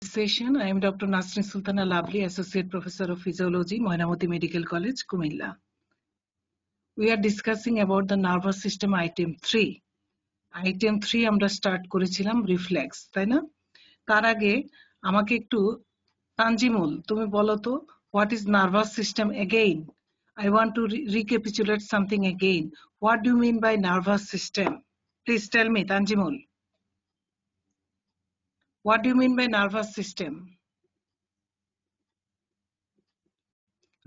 session. I am Dr. Nasrin Sultana Lovely, Associate Professor of Physiology, Moinamoti Medical College, Kumilla. We are discussing about the nervous system item 3. Item 3 আমরা start করেছিলাম reflex, তাই না? তার আগে আমাকে একটু তানজিমুল তুমি বলো তো what is nervous system again? I want to recapitulate something again. What do you mean by nervous system? Please tell me, Tanjimul. What do you mean by nervous system?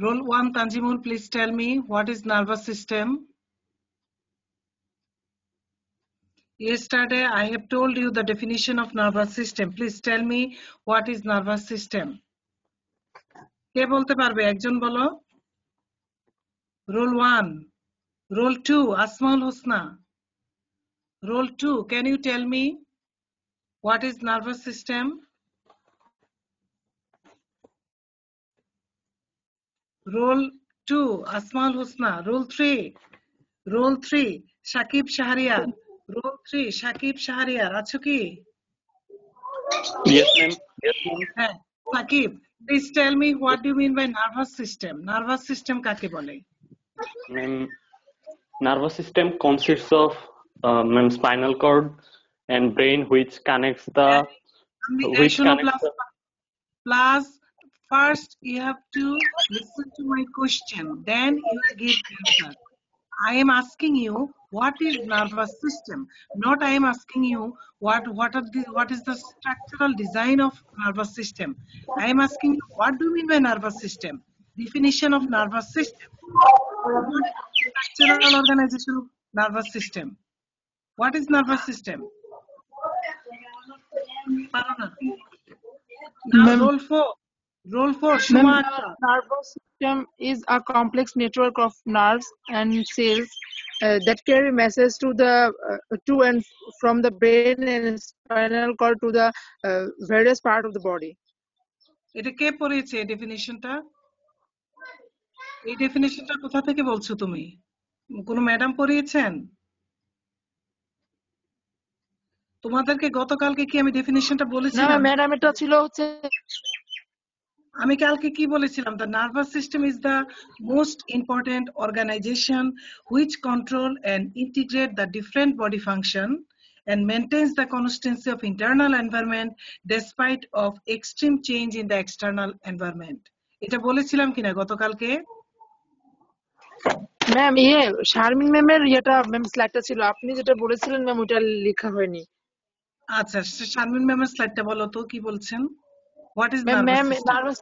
Roll 1, Tanjimul, please tell me what is nervous system? Yesterday I have told you the definition of nervous system. Please tell me what is nervous system. কে বলতে পারবে? একজন বলো। Roll 1. Roll 2, Asmaul Husna. Roll 2, can you tell me what is nervous system? Roll 2, Asmaul Husna. Roll 3. Roll 3, Shakib Shahriyar. Roll 3, Shakib Shahriyar. আছো কি? Yes, ma'am. Yes, ma'am. হ্যাঁ, Shakib, please tell me what do you mean by nervous system? Nervous system কাকে বলে? Ma'am, nervous system consists of ma'am, spinal cord and brain, which connects the Plus, first you have to listen to my question, then you will give the answer. I am asking you what is nervous system, not I am asking you what is the structural design of nervous system. I am asking you what do you mean by nervous system? Definition of nervous system. What is structural organization of nervous system? What is nervous system? Now roll 4. Roll 4. Shuma. Nervous system is a complex network of nerves and cells that carry messages to and from the brain and spinal cord to the various parts of the body. এটা কে পড়িয়েছে এই ডেফিনিশনটা? এই ডেফিনিশনটা কোথা থেকে বলছো তুমি? কোন madam পড়িয়েছেন? তোমাদেরকে গতকালকে কি আমি ডেফিনিশনটা বলেছিলাম? না ম্যাডাম, এটা ছিল হচ্ছে আমি কালকে কি বলেছিলাম? The nervous system is the most important organization which control and integrate the different body function and maintains the constancy of internal environment despite of extreme change in the external environment. এটা বলেছিলাম কিনা গতকালকে? Ma'am Sharmin ম্যামের ma'am স্লাইডটা ছিল, আপনি যেটা বলেছিলেন ma'am ওটা লেখা হয়নি। আচ্ছা, শারমিন ম্যামের স্লাইডটা বলো তো কি বলছেন? What is nervous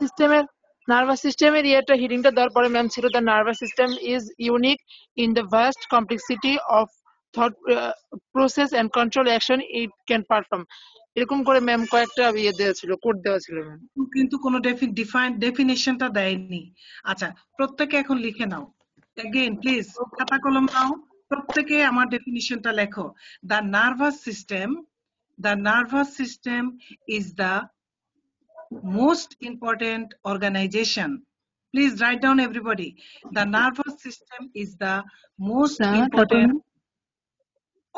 systemer হিডিংটা দেওয়ার পরে ম্যাম ছিল the nervous system is unique in the vast complexity of thought process and control action it can perform. এরকম করে ম্যাম কয়েকটা দেওয়া ছিল, কোড দেওয়া ছিল ম্যাম, কিন্তু কোনো ডেফিনিশনটা দেয়নি। আচ্ছা, প্রত্যেকে এখন লিখে নাও। Again please খাতা কলম নাও, প্রত্যেকে আমার ডেফিনিশনটা লেখো। The nervous system is the most important organization. Please write down everybody. The nervous system is the most important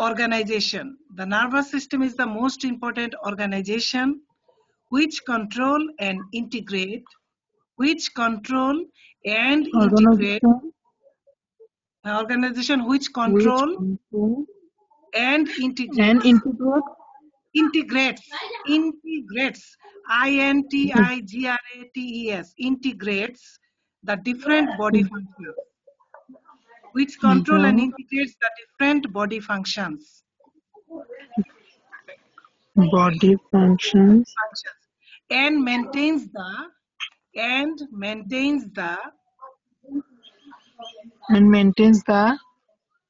organization. The nervous system is the most important organization which control and integrate organization which control and integrates INTIGRATES integrates the different body functions, which control and integrates the different body functions and maintains the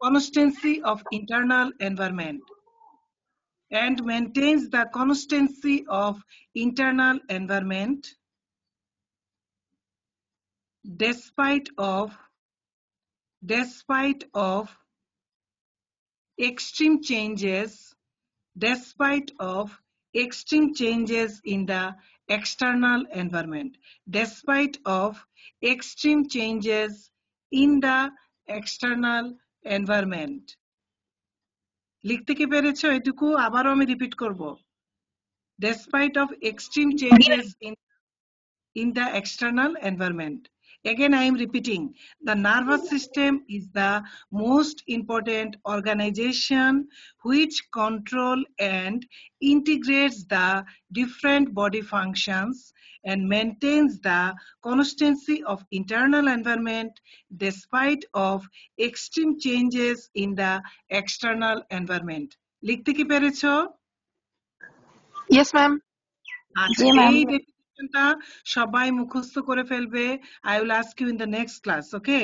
constancy of internal environment despite of extreme changes in the external environment. Despite of extreme changes in the external environment. লিখতে কি পেরেছো? এটুকু আবারও আমি repeat করব। despite of extreme changes in the external environment. Again, I am repeating, the nervous system is the most important organization which control and integrates the different body functions and maintains the constancy of internal environment despite of extreme changes in the external environment. লিখতে কি পেরেছো? Yes, ma'am. আচ্ছা, জি ma'am. এই ডেফিনিশনটা সবাই মুখস্থ করে ফেলবে। I will ask you in the next class. Okay,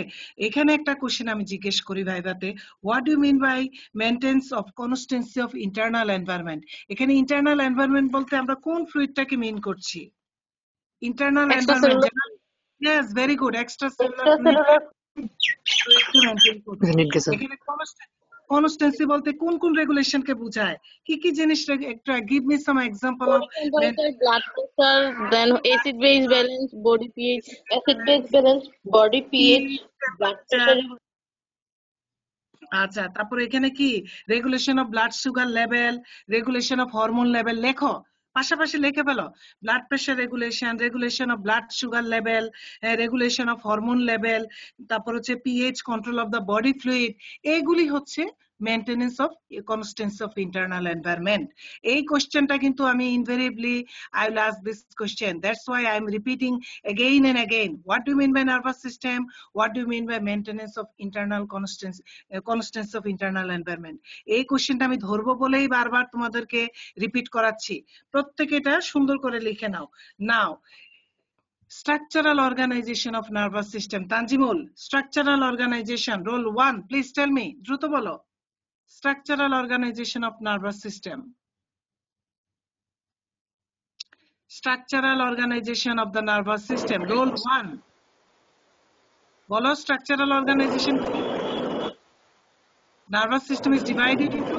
এখানে একটা কোশ্চেন আমি জিজ্ঞেস করি ভাইভাতে, what do mean by maintenance of constancy of internal environment? এখানে ইন্টারনাল এনভায়রনমেন্ট বলতে আমরা কোন ফ্লুইডটাকে মিন করছি? Internal environment, yes, very good, extracellular ফ্লুইডকে মেইনটেইন করছে। এখানে কনস্ট্যান্সি বলতে কোন কোন রেগুলেশনকে বোঝায়? কি কি জিনিস? একটা give me some example of blood pressure, then acid base balance, body pH, acid base balance, body pH, blood pressure. আচ্ছা, তারপর এখানে কি regulation of blood sugar level, regulation of hormone level, লেখো, পাশাপাশি লিখে ফেলো। Blood pressure regulation, regulation of blood sugar level, regulation of hormone level, তারপর হচ্ছে pH, control of the body fluid, এইগুলি হচ্ছে maintenance of constancy of internal environment. এই কোশ্চেনটা কিন্তু আমি invariably I will ask this question, that's why I am repeating again and again, what do you mean by nervous system, what do you mean by maintenance of internal constants of internal environment? এই কোশ্চেনটা আমি ধরবো বলেই বারবার তোমাদেরকে repeat করাচ্ছি। প্রত্যেকে এটা সুন্দর করে লিখে নাও। নাও, structural organization of nervous system, Tanjimul, structural organization, role 1, please tell me, দ্রুত বলো, structural organization of nervous system, structural organization of the nervous system, role 1, বলো, structural organization, nervous system is divided into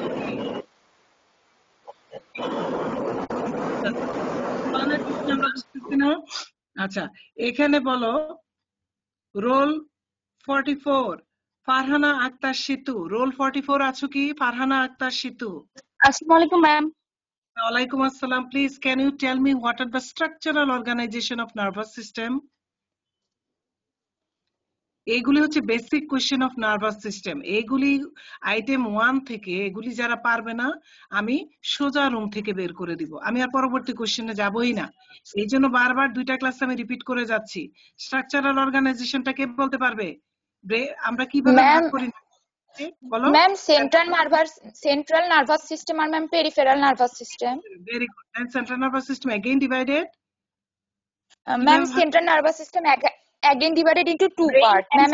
আচ্ছা, এখানে বলো রোল 44, ফারহানা আক্তার সিতু, রোল 44 আছো কি? ফারহানা আক্তার সিতু। আসসালামু আলাইকুম ম্যাম। ওয়ালাইকুম আসসালাম। Please can you tell me what are the structural organisation of nervous system? এইগুলি হচ্ছে basic question of nervous system. এইগুলি আইটেম 1 থেকে, এগুলি যারা পারবে না আমি সোজা রুম থেকে বের করে দিব, আমি আর পরবর্তী কোশ্চেনে যাবই না। এই জন্য বারবার 2টা ক্লাস আমি রিপিট করে যাচ্ছি। স্ট্রাকচারাল অর্গানাইজেশনটা কে বলতে পারবে? আমরা কিভাবে ভাগ করি? বলো ম্যাম। সেন্ট্রাল নার্ভাস সিস্টেম আর ma'am peripheral nervous system. Very good. And central nervous system again divided? Ma'am central nervous system again divided into two parts, ma'am,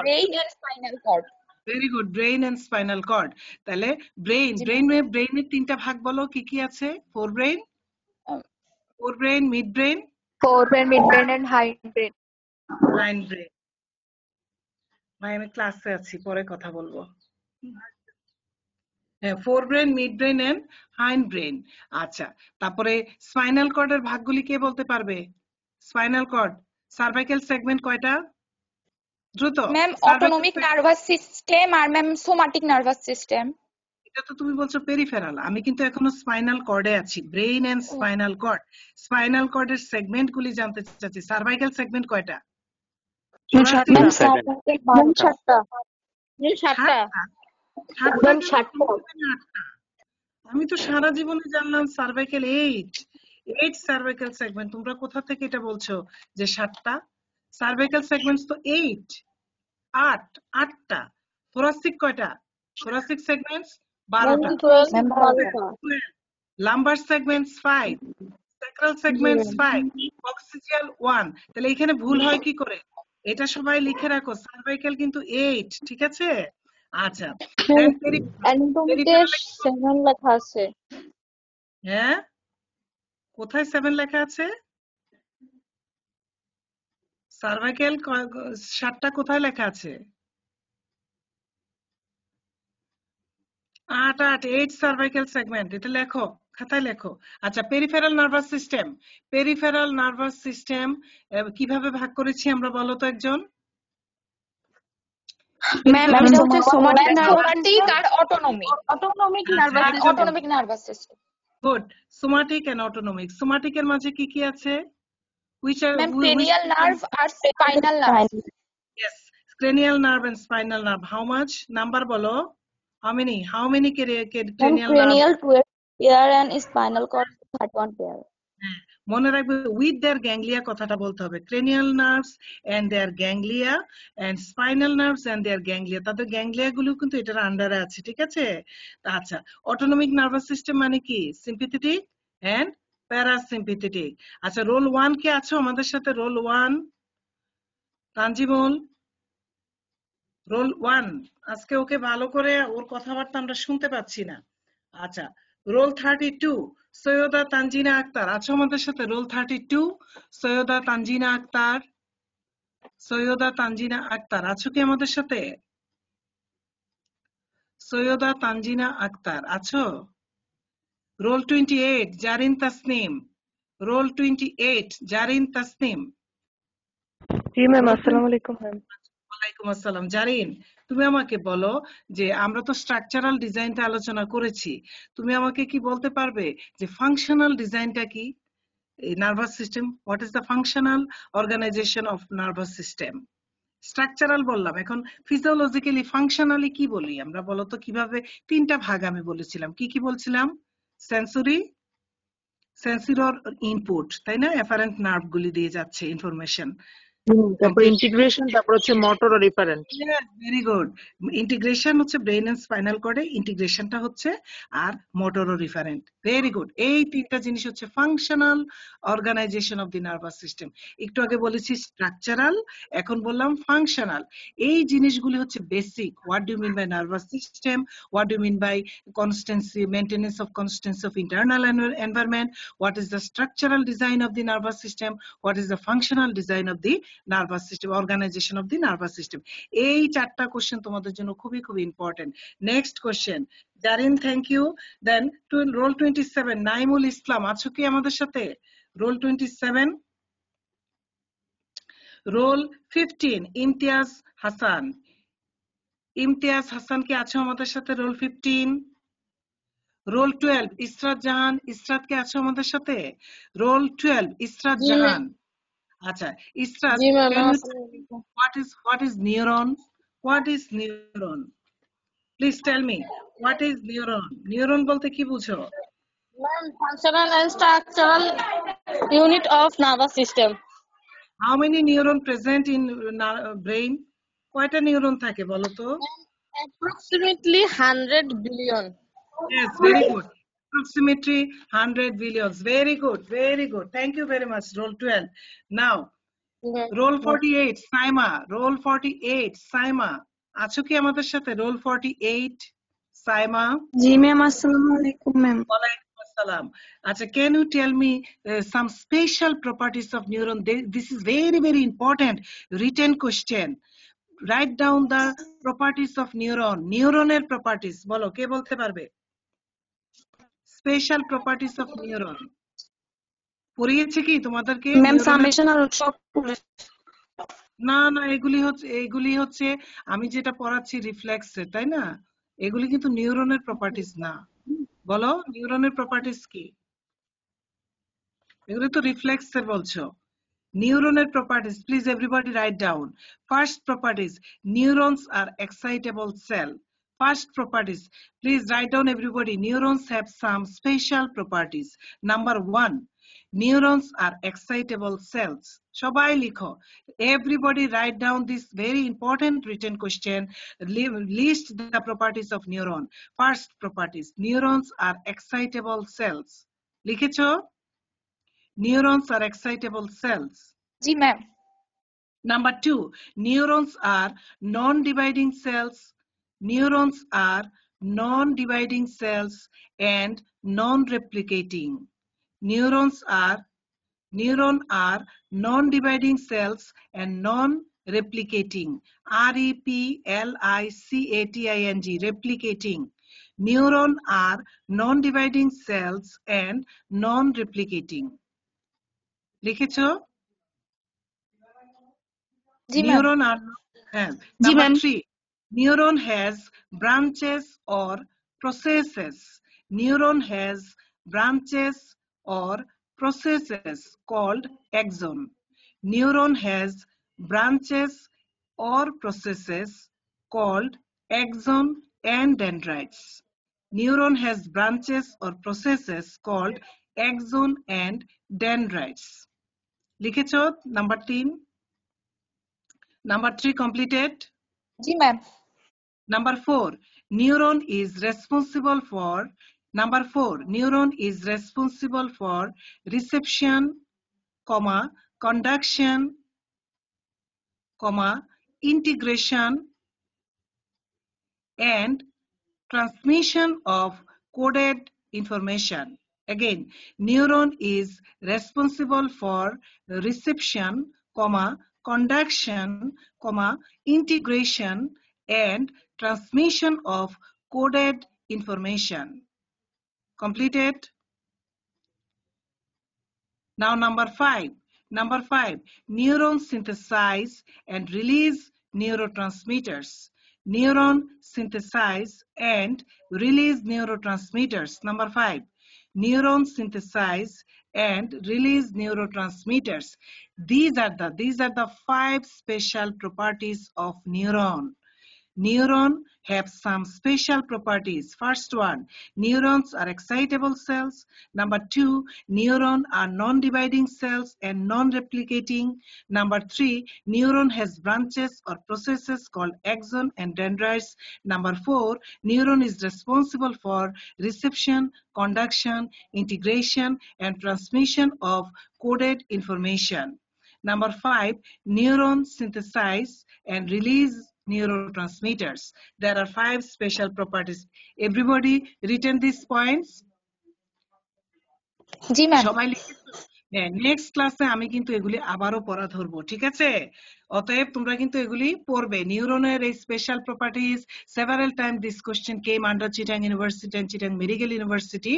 brain and spinal cord. Very good, brain and spinal cord. তাহলে brain এর 3টা ভাগ বলো, কি কি আছে? forebrain, midbrain, midbrain and hindbrain. hindbrain। ভাই আমি ক্লাসে আছি, পরে কথা বলবো। হ্যাঁ, forebrain, midbrain and hindbrain। আচ্ছা, তারপরে স্পাইনাল কর্ডের ভাগগুলি কে বলতে পারবে? স্পাইনাল কর্ড, সার্ভাইকাল সেগমেন্ট কয়টা? দ্রুত। ম্যাম অটোনমিক নার্ভাস সিস্টেম আর ম্যাম সোমাটিক নার্ভাস সিস্টেম। এটা তো তুমি বলছো পেরিফেরাল, আমি কিন্তু এখনো স্পাইনাল কর্ডে আছি। Brain and spinal cord, spinal কর্ডের সেগমেন্ট গুলি জানতে চাচ্ছি। সার্ভাইকাল সেগমেন্ট কয়টা? 7টা। আমি তো সারা জীবনে জানলাম সার্ভাইকাল 8 সার্ভাইকাল সেগমেন্ট। তোমরা কোথা থেকে এটা বলছো যে 7টা? সার্ভাইকাল সেগমেন্টস তো 8টা। থোরাসিক কয়টা? থোরাসিক সেগমেন্টস 12টা। Lumbar segments 5, sacral segments 5, coccygeal 1। তাহলে এখানে ভুল হয় কি করে? এটা সবাই লিখে রাখো, সার্ভাইকাল কিন্তু 8, ঠিক আছে? আচ্ছা, অ্যানাটমিতে 7 লেখা আছে। হ্যাঁ, কোথায় 7 লেখা আছে? সার্ভাইকাল 7টা কোথায় লেখা আছে? 8 সার্ভাইকাল সেগমেন্ট, এটা লেখো, খাতায় লেখো। আচ্ছা, পেরিফেরাল নার্ভাস সিস্টেম কিভাবে ভাগ করেছি আমরা, বলো তো একজন? ম্যাম এটা হচ্ছে সোমাটিক আর autonomic nervous system. Good. Somatic and autonomic. Somatic এর মাঝে কি কি আছে? Which are Ma'am, which cranial nerve or spinal nerve? yes, cranial nerve and spinal nerve. How much? Number bolo. How many? How many Ma'am, cranial nerve? cranial 12 pair and spinal cord 31 pair. মনে রাখবে with their ganglia কথাটা বলতে হবে। cranial nerves and their ganglia and spinal nerves and their ganglia, তাদের ganglia গুলো কিন্তু এটার আন্ডারে আছে, ঠিক আছে? আচ্ছা, অটোনমিক নার্ভাস সিস্টেম মানে কি? Sympathetic and parasympathetic. আচ্ছা, রোল 1 কে আছো আমাদের সাথে? রোল 1 তানজিমুল, রোল 1 আজকে ওকে ভালো করে ওর কথাবার্তা আমরা শুনতে পাচ্ছি না। আচ্ছা, রোল 32 সৈয়দা তানজিনা আক্তার আছো আমাদের সাথে? রোল 32 সৈয়দা তানজিনা আক্তার, সৈয়দা তানজিনা আক্তার আছো কি আমাদের সাথে? সৈয়দা তানজিনা আক্তার আছো? Roll 28 Zarin Tasnim, roll 28 Zarin Tasnim. জি ম্যাম, আসসালামু আলাইকুম ম্যাম। ওয়ালাইকুম আসসালাম। জারিন, তুমি আমাকে বলো যে আমরা তো স্ট্রাকচারাল ডিজাইনটা আলোচনা করেছি, তুমি আমাকে কি বলতে পারবে যে ফাংশনাল ডিজাইনটা কি? Nervous system, what is the functional organisation of nervous system? Structural বললাম, এখন ফিজিওলজিক্যালি ফাংশনালি কি বলি আমরা? বলো তো কিভাবে? তিনটা ভাগ আমি বলেছিলাম, কি কি বলছিলাম? সেন্সরি, সেন্সিরর ইনপুট, তাই না? এফারেন্ট নার্ভ গুলি দিয়ে যাচ্ছে ইনফরমেশন। তারপর ইন্টিগ্রেশন, তারপর হচ্ছে মোটর ও রিফারেন্ট। Very good. ইন্টিগ্রেশন হচ্ছে ব্রেন এন্ড স্পাইনাল কর্ডে, ইন্টিগ্রেশনটা হচ্ছে আর মোটর ও রিফারেন্ট। Very good. এই তিনটা জিনিস হচ্ছে functional organisation of the nervous system. একটু আগে বলেছি স্ট্রাকচারাল, এখন বললাম ফাংশনাল। এই জিনিসগুলি হচ্ছে basic. What do mean by nervous system? What do mean by constancy, maintenance of constancy of internal environment? What is the structural design of the nervous system? What is the functional design of the nervous system, organization of the nervous system. এই চারটা question তোমাদের জন্য খুবই খুবই important. Next question, Zarin, thank you. Then roll 27 Naimul Islam আছো কি আমাদের সাথে? রোল 27। রোল 15 ইমতিয়াজ হাসান, ইমতিয়াজ হাসান কি আছো আমাদের সাথে? রোল 15। রোল 12 ইসরাত জাহান, ইসরাত কে আছো আমাদের সাথে? রোল 12 ইসরাত জাহান। আচ্ছা, ইসরাত, জি ma'am, can you tell me what is neuron? What is neuron? Please tell me, what is neuron? Neuron বলতে কি বুঝো? Ma'am, functional and structural unit of nervous system. How many neuron present in brain? কয়টা neuron থাকে বলো তো? Approximately 100 billion. Yes, very good. Approximately 100 billions. Very good, very good. Thank you very much. Roll 12. Now, roll 48 Saima, roll 48 Saima আছো কি আমাদের সাথে? roll 48 Saima. জি ma'am, আসসালামু আলাইকুম ম্যাম। ওয়ালাইকুম আসসালাম। আচ্ছা, can you tell me some special properties of neuron? This is very very important written question. Write down the properties of neuron. নিউরনের properties বলো, কে বলতে পারবে? স্পেশাল properties of neuron পড়িয়েছে কি তোমাদেরকে? ম্যাম, সামেশন আর সব না না, এগুলি হচ্ছে আমি যেটা পড়াচ্ছি রিফ্লেক্সের, তাই না? এগুলি কিন্তু নিউরনের প্রপার্টিজ না। বলো, নিউরনের প্রপার্টিজ কি? এগুলি তো রিফ্লেক্সের বলছো। নিউরনের properties, please everybody write down. First properties, neurons are excitable cell. First properties, please write down everybody. Neurons have some special properties. Number 1, neurons are excitable cells. সবাই লিখো। Everybody write down this very important written question. List the properties of neuron. First properties, neurons are excitable cells. লিখেছো? Neurons are excitable cells. G ma'am. Number 2, neurons are non-dividing cells. Neurons are non-dividing cells and non-replicating. Neuron are non-dividing cells and non-replicating. R-E-P-L-I-C-A-T-I-N-G, replicating. Neuron are non-dividing cells and non-replicating. লিখেছো? জি ma'am. Neuron are number 3, neuron has branches or processes. Neuron has branches or processes called axon. Neuron has branches or processes called axon and dendrites. Neuron has branches or processes called axon and dendrites. লিখেছো number 3? Number 3 completed? G ma'am. Number 4, neuron is responsible for reception, conduction, integration and transmission of coded information. Again, neuron is responsible for reception, conduction, integration and transmission of coded information. Completed? Now number 5. Neurons synthesize and release neurotransmitters. Neuron synthesize and release neurotransmitters. Number 5. Neurons synthesize and release neurotransmitters. These are the 5 special properties of neuron. Neuron have some special properties. First one, neurons are excitable cells. Number 2, neuron are non-dividing cells and non-replicating. Number 3, neuron has branches or processes called axon and dendrites. Number 4, neuron is responsible for reception, conduction, integration and transmission of coded information. Number 5, neurons synthesize and release neurotransmitters. There are 5 special properties. Everybody written these points? G ma'am. সবাই লিখেছো? Next ক্লাসে আমি কিন্তু এগুলি আবারও পড়া ধরবো, ঠিক আছে? অতএব তোমরা কিন্তু এগুলি পড়বে। নিউরনের এই special properties, several times this question came under Chittagong University and Chittagong Medical University.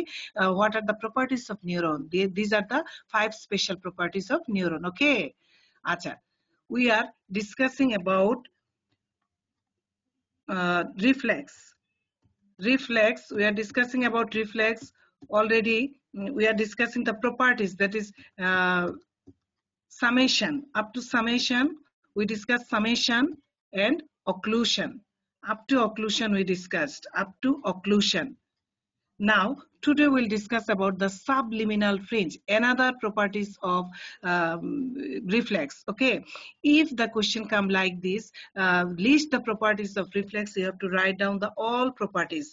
What are the properties of neuron? These are the 5 special properties of neuron. Okay, acha, we are discussing about reflex. We are discussing about reflex already. We are discussing the properties, that is summation. Up to summation we discussed summation and occlusion. Up to occlusion we discussed, up to occlusion. Now today we'll discuss about the subliminal fringe, another properties of reflex. Okay, if the question come like this, list the properties of reflex, you have to write down the all properties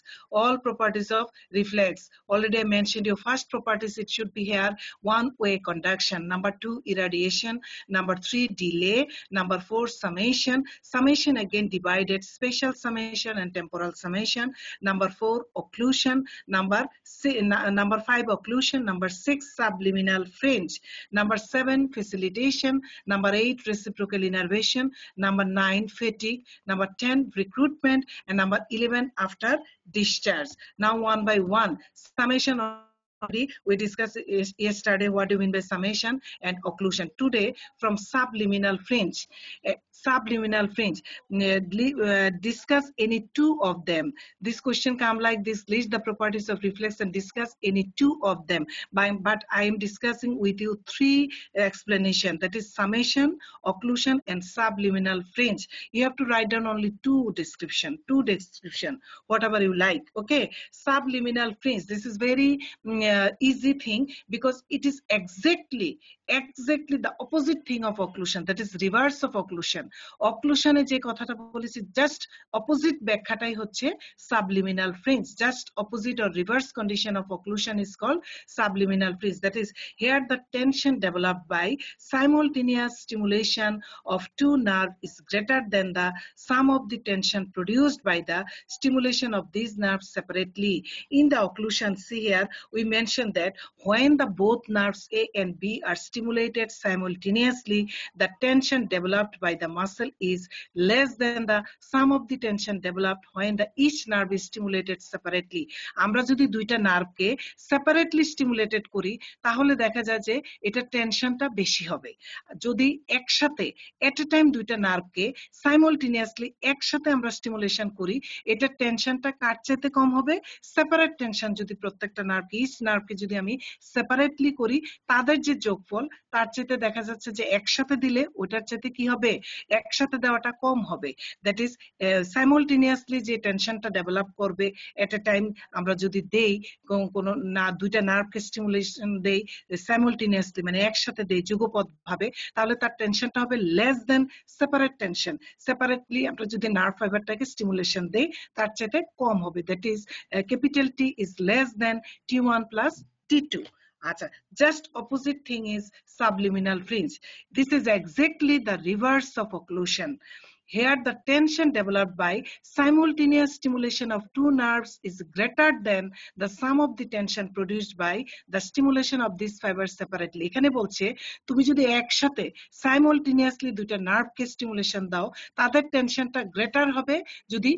of reflex. Already I mentioned your first properties, it should be here: one way conduction, number 2 irradiation, number 3 delay, number 4 summation again divided, spatial summation and temporal summation, number 4 occlusion, number 5 occlusion, number 6 subliminal fringe, number 7 facilitation, number 8 reciprocal innervation, number 9 fatigue, number 10 recruitment and number 11 after discharge. Now one by one, summation. We discussed yesterday what do you mean by summation and occlusion. Today from subliminal fringe. Discuss any 2 of them. This question come like this: list the properties of reflex and discuss any 2 of them. But I am discussing with you 3 explanation, that is summation, occlusion and subliminal fringe. You have to write down only 2 description, whatever you like. Okay, subliminal fringe, this is very easy thing, because it is exactly the opposite thing of occlusion, that is reverse of occlusion. Occlusion e je kothata bolechi just opposite ব্যাখ্যাটাই হচ্ছে subliminal fringe. Just opposite or reverse condition of occlusion is called subliminal fringe. That is, here the tension developed by simultaneous stimulation of 2 nerves is greater than the sum of the tension produced by the stimulation of these nerves separately. In the occlusion, see here we mentioned that when the both nerves A and B are stimulated stimulated simultaneously, the tension developed by the muscle is less than the sum of the tension developed when the each nerve is stimulated separately. আমরা যদি দুইটা নার্ভকে separately stimulated করি তাহলে দেখা যায় যে এটা টেনশনটা বেশি হবে। যদি একসাথে এট এ টাইম দুইটা নার্ভকে সাইমultaneously একসাথে আমরা স্টিমুলেশন করি, এটা টেনশনটা কার চাইতে কম হবে? সেপারেট টেনশন যদি প্রত্যেকটা নার্ভকে ইচ নার্ভকে যদি আমি সেপারেটলি করি তাদের যে যোগফল তার চাইতে দেখা যাচ্ছে যে একসাথে দিলে ওটার চাইতে কি হবে? একসাথে দেওয়াটা কম হবে। দ্যাট ইজ সাইমultaneously যে টেনশনটা ডেভেলপ করবে এট এ টাইম আমরা যদি দেই কোন না দুইটা নার্ভকে স্টিমুলেশন দেই সাইমultaneously মানে একসাথে দেই যুগপৎ ভাবে, তাহলে তার টেনশনটা হবে less than separate tension. Separately আমরা যদি নার্ভ ফাইবারটাকে স্টিমুলেশন দেই তার চাইতে কম হবে। That is capital T is less than T1 plus T2. আচ্ছা, just opposite thing is subliminal fringe. This is exactly the reverse of occlusion. Here the tension developed by simultaneous stimulation of two nerves is greater than the sum of the tension produced by the stimulation of these fibers separately. এখানে বলছে তুমি যদি একসাথে simultaneously দুইটা নার্ভকে stimulation দাও তাদের টেনশনটা greater হবে যদি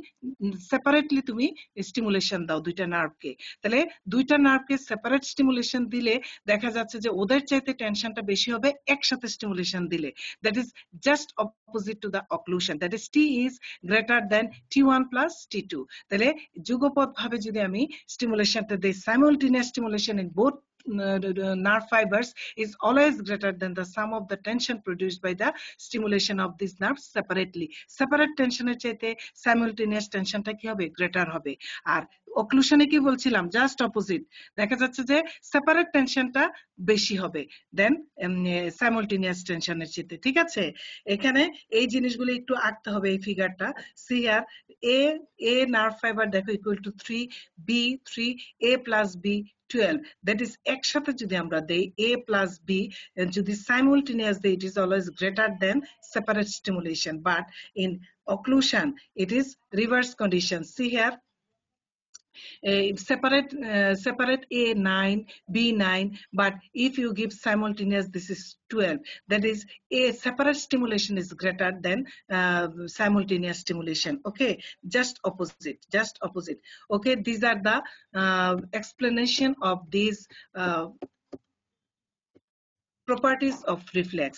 সেপারেটলি তুমি স্টিমুলেশন দাও দুইটা নার্ভকে। তাহলে দুইটা নার্ভকে সেপারেট স্টিমুলেশন দিলে দেখা যাচ্ছে যে ওদের চাইতে টেনশনটা বেশি হবে একসাথে স্টিমুলেশন দিলে। That is just opposite to the occlusion. That is T is greater than T1 plus T2. তাহলে যুগপৎ ভাবে যদি আমি স্টিমুলেশনটা দেই, simultaneous stimulation in both nerve fibers is always greater than the sum of the tension produced by the stimulation of these nerves separately. Separate tensioner চাইতে simultaneous tensionটা কি হবে? Greater হবে। আর occlusion-এ কি বলছিলাম? Just opposite. দেখা যাচ্ছে যে সেপারেট টেনশনটা বেশি হবে দেন সাইমultaneous টেনশনের চাইতে। ঠিক আছে, এখানে এই জিনিসগুলো একটু আঁকতে হবে। এই ফিগারটা সি আর এ নার্ভ ফাইবার দেখো equal to 3 B 3 A plus B 12. That is একসাথে যদি আমরা দেই a plus b যদি simultaneous দেই, it is always greater than separate stimulation, but in occlusion it is reverse condition. See here, separate A9, B9, but if you give simultaneous, this is 12. That is a separate stimulation is greater than simultaneous stimulation. Okay, just opposite. Okay, these are the explanation of these properties of reflex.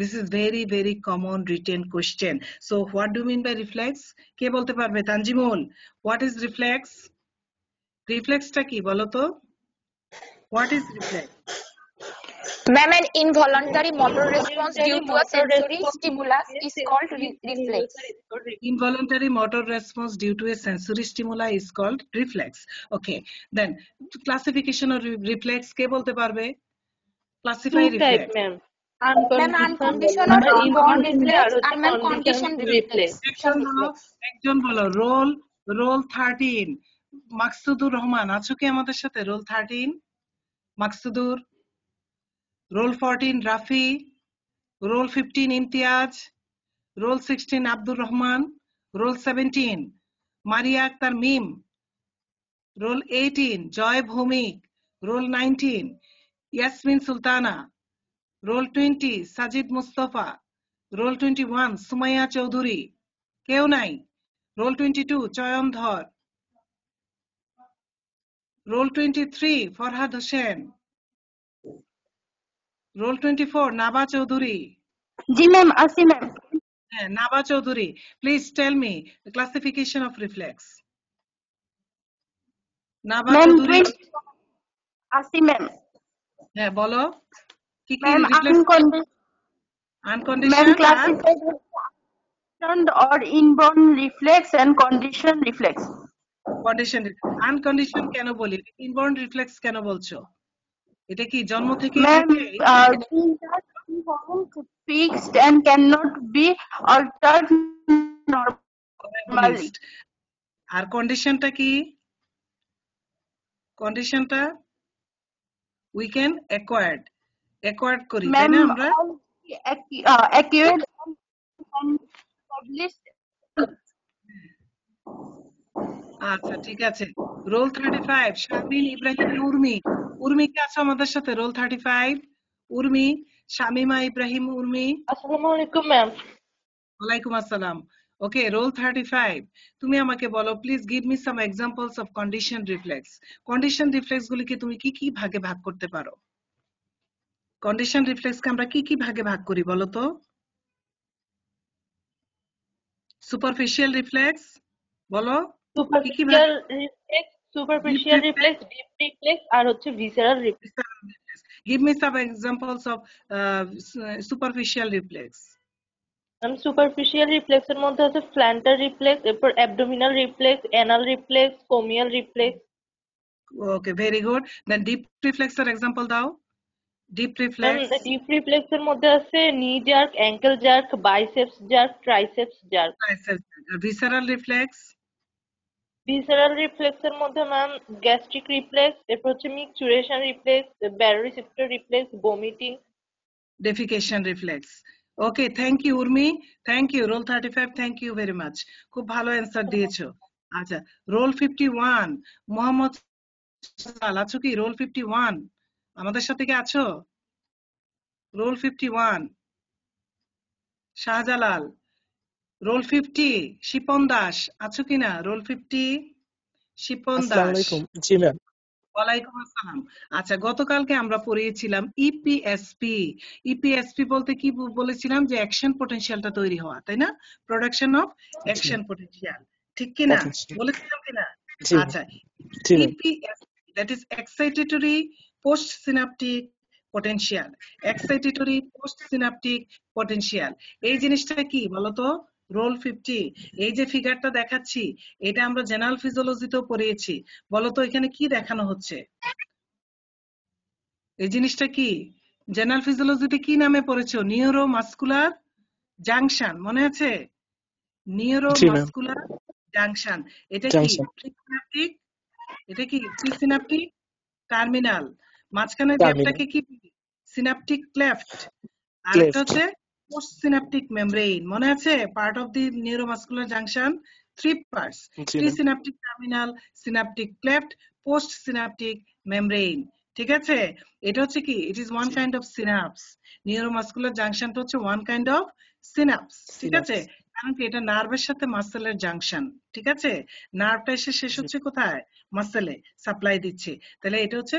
This is very common written question. So what do you mean by reflex? কে বলতে পারবে? Tanjimul, what is reflex? reflex টা কি বলো তো? what is reflex? Ma'am, an involuntary motor response due to a sensory stimulus is called reflex. Involuntary motor response due to a sensory stimuli is called reflex. Okay, then classification of reflex কে বলতে পারবে? classify reflex. Ma'am, unconditional or inborn reflex and ma'am conditioned reflex. একজন বলো role 13 Maksudur Rahman আছো কি আমাদের সাথে? Roll 13 Maksudur, roll 14 Rafi, roll 15 Imtiaz, roll 16 Abdur Rahman, roll 17 Maria Akter Mim, roll 18 Joy Bhowmik, roll 19 Yasmin Sultana, roll 20 Sajid Mustafa, roll 21 Sumaiya Chowdhury, কেউ নাই? Roll 22 Chayan Dhar, roll 23 Farhad Hossain, roll 24 Naba Chowdhury. জি ম্যাম, আসি ম্যাম। হ্যাঁ, Naba Chowdhury, please tell me the classification of reflex. Naba Chowdhury আসি ম্যাম। হ্যাঁ বলো কি কি ma'am, unconditioned classified or inborn reflex and conditioned reflex. conditioned unconditioned কেন বলি? inborn reflex কেন বলছো? এটা কি জন্ম থেকে fixed and cannot be altered normally. আর কন্ডিশনটা কি? কন্ডিশনটা we can acquired করি, তাই না? আমরা acquired and established আচ্ছা ঠিক আছে। রোল 35 শামিম ইব্রাহিম উর্মি। উর্মি কে আছো আমাদের সাথে? রোল 35 উর্মি, শামিমা ইব্রাহিম উর্মি। আসসালামু আলাইকুম ম্যাম। ওয়ালাইকুম আসসালাম। ওকে, রোল 35 তুমি আমাকে বলো please give me some examples of condition reflex. Condition reflex গুলিকে তুমি কি কি ভাগে ভাগ করতে পারো? কন্ডিশন রিফ্লেক্স কে আমরা কি কি ভাগে ভাগ করি বলো তো? সুপারফিশিয়াল রিফ্লেক্স বলো, কি কি ভাগে? সুপারফিশিয়াল রিফ্লেক্স, ডিপ রিফ্লেক্স আর হচ্ছে visceral reflex. Give me some examples of superficial reflex. Superficial reflex এর মধ্যে আছে প্ল্যান্টার রিফ্লেক্স, এরপর abdominal reflex, anal reflex, corneal reflex. Okay, very good. Then deep reflex এর example দাও। Deep reflex. ডিপ রিফ্লেক্স এর মধ্যে আছে knee jerk, ankle jerk, biceps jerk, triceps jerk. Visceral reflex. Visceral reflex এর মধ্যে ma'am gastric reflex, এরপর হচ্ছে micturition reflex, baroreceptor reflex, vomiting. Defecation reflex. Okay, thank you Urmi, thank you roll 35, thank you very much. খুব ভালো answer দিয়েছো। আচ্ছা, role 51 Mohammad Shahjalal আছো কি? রোল 51 আমাদের সাথে কি আছো? রোল 51 শাহজালাল। রোল 50 শিপন দাস আছো কিনা? রোল 50 শিপন আসসালামু দাস। আলাইকুম। জি ম্যাম। ওয়ালাইকুম আসসালাম। আচ্ছা, গতকালকে আমরা পড়িয়েছিলাম ইপিএসপি। ইপিএসপি বলতে কি বলেছিলাম? যে অ্যাকশন পটেনশিয়ালটা তৈরি হওয়া, তাই না? প্রোডাকশন অফ অ্যাকশন পটেনশিয়াল, ঠিক কিনা? বলেছিলাম কিনা? আচ্ছা, EPSP that is excitatory post synaptic potential. Excitatory post synaptic potential এই জিনিসটা কি বলতো? রোল 50 এই যে ফিগারটা দেখাচ্ছি এটা আমরা জেনারেল ফিজিওলজিতেও পড়িয়েছি। বলতো এখানে কি দেখানো হচ্ছে? এই জিনিসটা কি জেনারেল ফিজিওলজিতে কি নামে পড়েছো? নিউরোমাস্কুলার জাংশন, মনে আছে? Neuromuscular junction. এটা কি প্রিসিনাপটিক? এটা কি প্রিসিনাপটিক টার্মিনাল। মাঝখানের গ্যাপটাকে কি সিনাপটিক ক্লেফট। আর একটা হচ্ছে পোস্ট সিনাপটিক মেমব্রেন, মনে আছে? Part of the neuromuscular junction 3 parts: presynaptic terminal, synaptic cleft, post synaptic membrane. ঠিক আছে? এটা হচ্ছে কি it is one kind of synapse. Neuromuscular জাংশনটা হচ্ছে ওয়ান কাইন্ড অফ সিনাপস। ঠিক আছে? কারণ কি এটা নার্ভের সাথে মাসেলের জাংশন। ঠিক আছে? নার্ভটা এসে শেষ হচ্ছে কোথায়? মাসেলে সাপ্লাই দিচ্ছে। তাহলে এটা হচ্ছে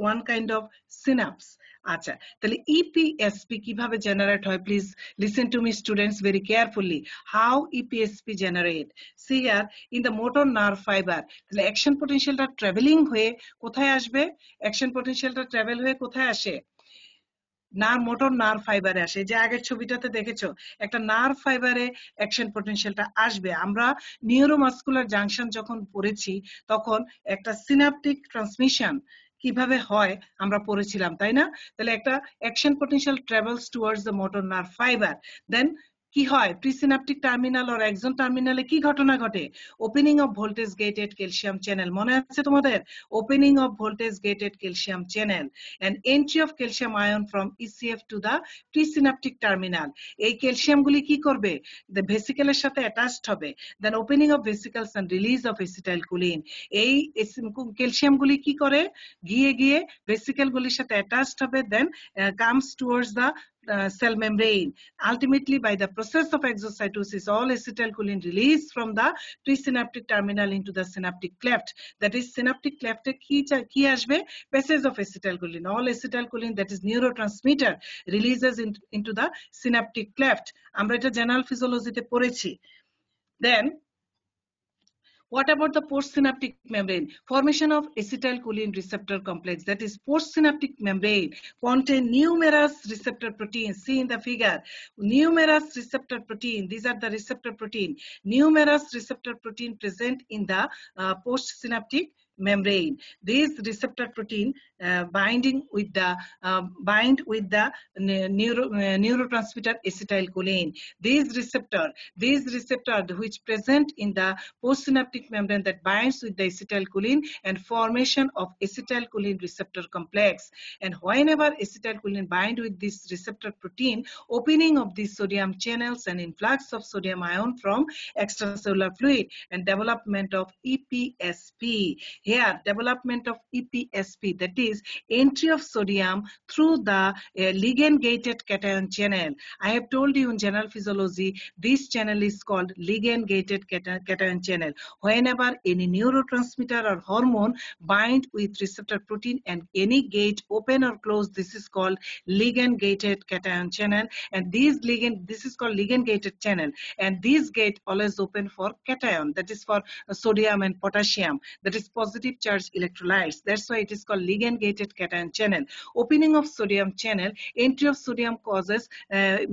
ওয়ান কাইন্ড অফ সিনাপস। আচ্ছা, তাহলে ইপিএসপি কিভাবে জেনারেট হয়? Please listen to me students very carefully. How EPSP generate? See here in the motor nerve fibre. তাহলে অ্যাকশন পটেনশিয়ালটা ট্রাভেলিং হয়ে কোথায় আসবে? অ্যাকশন পটেনশিয়ালটা ট্রাভেল হয়ে কোথায় আসে? মোটর নার্ভ ফাইবারে আসে। যে আগের ছবিটাতে দেখেছো একটা নার্ভ ফাইবারে অ্যাকশন পটেনশিয়ালটা আসবে। আমরা নিউরোমাস্কুলার জাংশন যখন পড়েছি তখন একটা সিনাপটিক ট্রান্সমিশন কিভাবে হয় আমরা পড়েছিলাম, তাই না? তাহলে একটা action potential travels towards the motor nerve fibre, then কি হয়? প্রিসিনাপটিক টার্মিনাল অর এক্সন টার্মিনালে কি ঘটনা ঘটে? Opening of voltage gated calcium channel, মনে আছে তোমাদের? Opening of voltage gated calcium channel and entry of calcium ion from ECF to the presynaptic terminal. এই ক্যালসিয়াম গুলি কি করবে? the vesicle এর সাথে attached হবে, then opening of vesicles and release of acetylcholine. এই ক্যালসিয়াম গুলি কি করে? গিয়ে গিয়ে ভেসিকেল গুলির সাথে attached হবে, then comes towards the cell membrane. Ultimately, by the process of exocytosis, all acetylcholine released from the presynaptic terminal into the synaptic cleft. That is, synaptic cleft এ কি আসবে? Passage of acetylcholine. All acetylcholine, that is neurotransmitter, releases into the synaptic cleft. আমরা এটা general ফিজিওলজিতে পড়েছি। Then what about the postsynaptic membrane? Formation of acetylcholine receptor complex, that is postsynaptic membrane, contain numerous receptor proteins. See in the figure, numerous receptor protein. These are the receptor protein. Numerous receptor protein present in the postsynaptic membrane. This receptor protein bind with the neurotransmitter acetylcholine. These receptor which present in the postsynaptic membrane that binds with the acetylcholine and formation of acetylcholine receptor complex. And whenever acetylcholine bind with this receptor protein, opening of these sodium channels and influx of sodium ion from extracellular fluid and development of EPSP. Here, development of EPSP, that is entry of sodium through the ligand-gated cation channel. I have told you in general physiology, this channel is called ligand-gated cation channel. Whenever any neurotransmitter or hormone bind with receptor protein and any gate open or close, this is called ligand-gated cation channel. And this is called ligand-gated channel. And this gate always open for cation, that is for sodium and potassium, that is positive charge electrolytes. That's why it is called ligand-gated cation channel. Opening of sodium channel, entry of sodium causes the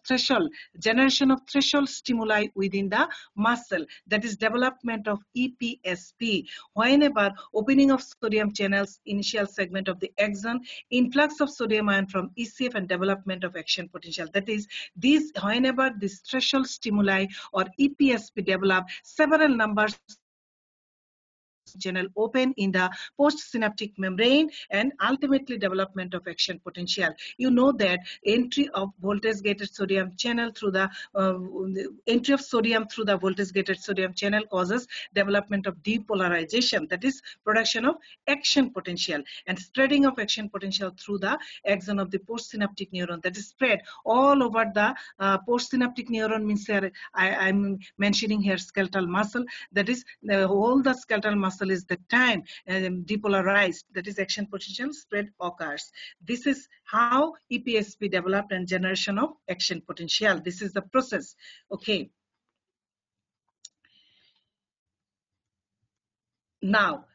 threshold, generation of threshold stimuli within the muscle, that is development of EPSP. Whenever opening of sodium channels, initial segment of the axon, influx of sodium ion from ECF and development of action potential, that is whenever this threshold stimuli or EPSP develop, several numbers channel open in the postsynaptic membrane and ultimately development of action potential. You know that entry of voltage gated sodium channel through the entry of sodium through the voltage gated sodium channel causes development of depolarization, that is production of action potential, and spreading of action potential through the axon of the postsynaptic neuron, that is spread all over the postsynaptic neuron. Means here I'm mentioning here skeletal muscle, that is all the skeletal muscle is the time depolarized, that is action potential spread occurs. This is how EPSP developed and generation of action potential. This is the process. Okay. Now,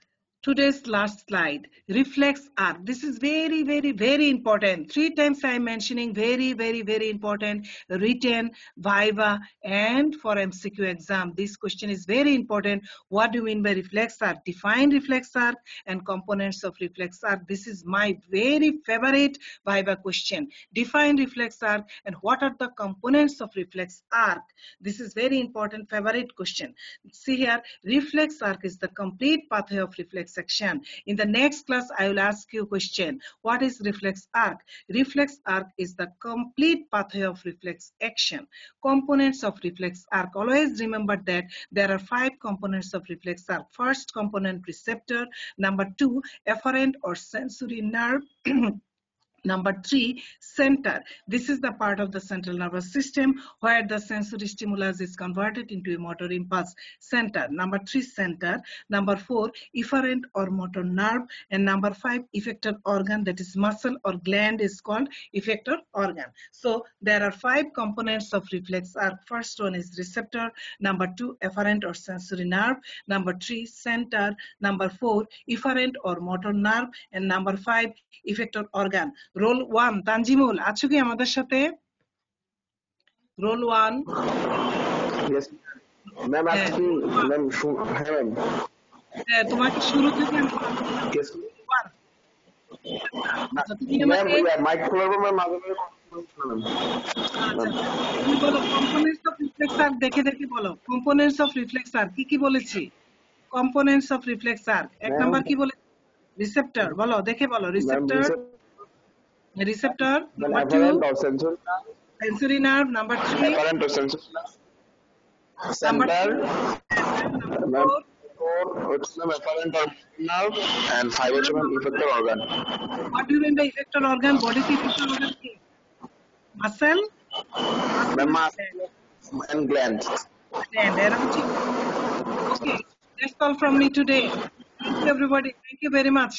today's last slide, reflex arc. This is very, very, very important. 3 times I am mentioning very, very, very important. Written, viva, and for MCQ exam. This question is very important. What do you mean by reflex arc? Define reflex arc and components of reflex arc. This is my very favorite viva question. Define reflex arc and what are the components of reflex arc? This is very important, favorite question. See here, reflex arc is the complete pathway of reflex action. In the next class, I will ask you a question. What is reflex arc? Reflex arc is the complete pathway of reflex action. Components of reflex arc. Always remember that there are 5 components of reflex arc. First component, receptor. Number 2, efferent or sensory nerve. Number 3, center. This is the part of the central nervous system where the sensory stimulus is converted into a motor impulse. Center. Number 3, center. Number 4, efferent or motor nerve. And number 5, effector organ, that is muscle or gland is called effector organ. So there are 5 components of reflex arc. First one is receptor. Number 2, efferent or sensory nerve. Number 3, center. Number 4, efferent or motor nerve. And number 5, effector organ. Roll 1 Tanjimul আছো কি আমাদের সাথে? Roll 1 yes ma'am আজকে ma'am হ্যাঁ ma'am তোমাকে শুরু থেকে yes ma'am mic খোলার পর ম্যাম আগে তুমি বলো কম্পোনেন্টস অফ রিফ্লেক্স আর্ক দেখে দেখে বলো কম্পোনেন্টস অফ রিফ্লেক্স আর্ক কি বলেছি? কম্পোনেন্টস অফ রিফ্লেক্স আর্ক এক নাম্বার কি বলে? রিসেপ্টর বলো দেখে বলো receptor receptor. Number 2, sensory nerve. Number 3, efferent or sensory number 4, efferent or nerve, and 5 effector organ. What do you mean by effector organ? Body effector organ ki? Muscle and gland. Okay, that's all from me today. Thank you everybody. Thank you very much.